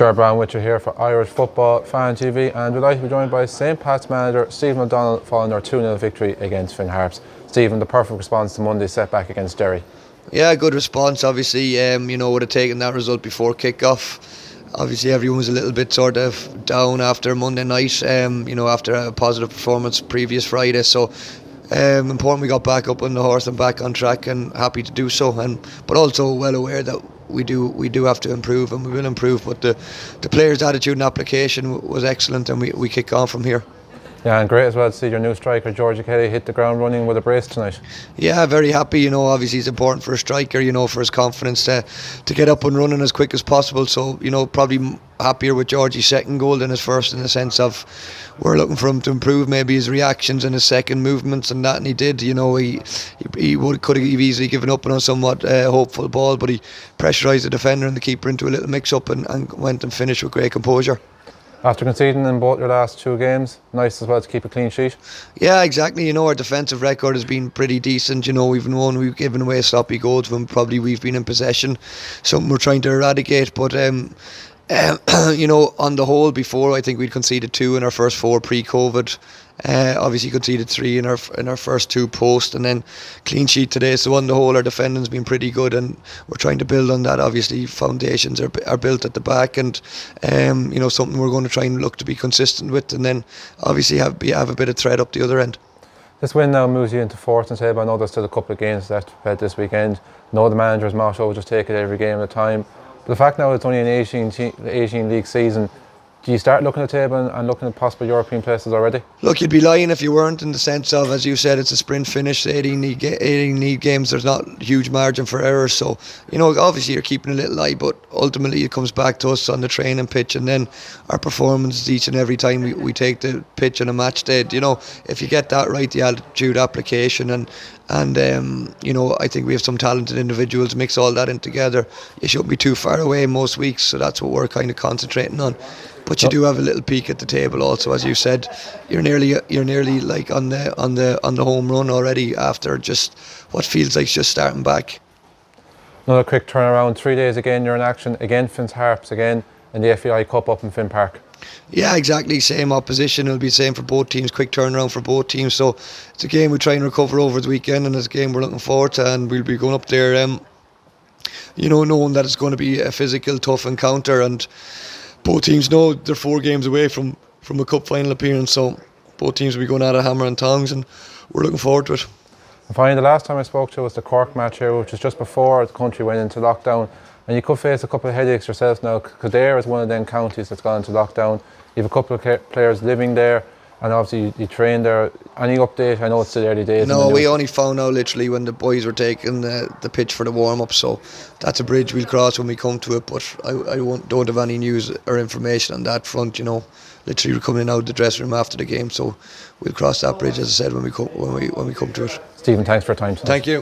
Gerard Browne with you here for Irish Football Fan TV, and we'd like to be joined by St. Pat's manager Stephen O'Donnell following their 2-0 victory against Harps. Stephen, the perfect response to Monday's setback against Derry. Yeah, good response. Obviously, would have taken that result before kick-off. Obviously, everyone was a little bit sort of down after Monday night, after a positive performance previous Friday. So, important we got back up on the horse and back on track, and happy to do so. But also well aware that we do have to improve, and we will improve. But the players' attitude and application was excellent, and we kick on from here. Yeah, and great as well to see your new striker Georgie Kelly hit the ground running with a brace tonight. Yeah, very happy. Obviously it's important for a striker, for his confidence to get up and running as quick as possible. So, probably happier with Georgie's second goal than his first, in the sense of we're looking for him to improve maybe his reactions and his second movements and that, and he did. He could have easily given up on a somewhat hopeful ball, but he pressurised the defender and the keeper into a little mix-up and went and finished with great composure. After conceding in both your last two games, nice as well to keep a clean sheet. Yeah, exactly. Our defensive record has been pretty decent. We've given away sloppy goals when probably we've been in possession. Something we're trying to eradicate. But on the whole, before I think we'd conceded 2 in our first 4 pre-COVID. Obviously conceded 3 in our first 2 post, and then clean sheet today. So on the whole, our defending's been pretty good, and we're trying to build on that. Obviously, foundations are built at the back, and something we're going to try and look to be consistent with, and then obviously have a bit of thread up the other end. This win now moves you into 4th in table. I know there's still a couple of games left this weekend. I know the manager's motto, just take it every game at a time. But the fact now it's only an 18 league season, do you start looking at the table and looking at possible European places already? Look, you'd be lying if you weren't, in the sense of, as you said, it's a sprint finish, 18 league games, there's not huge margin for error. So, obviously you're keeping a little eye, but ultimately it comes back to us on the training pitch, and then our performances each and every time we take the pitch on a match day. If you get that right, the attitude, application, and I think we have some talented individuals, mix all that in together, you shouldn't be too far away most weeks. So that's what we're kind of concentrating on. But you do have a little peek at the table also, as you said. You're nearly like on the home run already after just what feels like just starting back. Another quick turnaround. 3 days again, you're in action against Harps again in the FAI Cup up in Park. Yeah, exactly. Same opposition. It'll be the same for both teams. Quick turnaround for both teams. So it's a game we try and recover over the weekend, and it's a game we're looking forward to. And we'll be going up there, knowing that it's going to be a physical, tough encounter. And both teams know they're 4 games away from a cup final appearance. So both teams will be going at it hammer and tongs, and we're looking forward to it. And finally, the last time I spoke to you was the Cork match here, which was just before the country went into lockdown. And you could face a couple of headaches yourself now. Kildare is one of them counties that's gone into lockdown. You have a couple of players living there, and obviously you train there. Any update? I know it's still early days. No, we only found out literally when the boys were taking the pitch for the warm-up. So that's a bridge we'll cross when we come to it. But I don't have any news or information on that front. Literally we're coming out of the dressing room after the game. So we'll cross that bridge, as I said, when we come to it. Stephen, thanks for your time tonight. Thank you.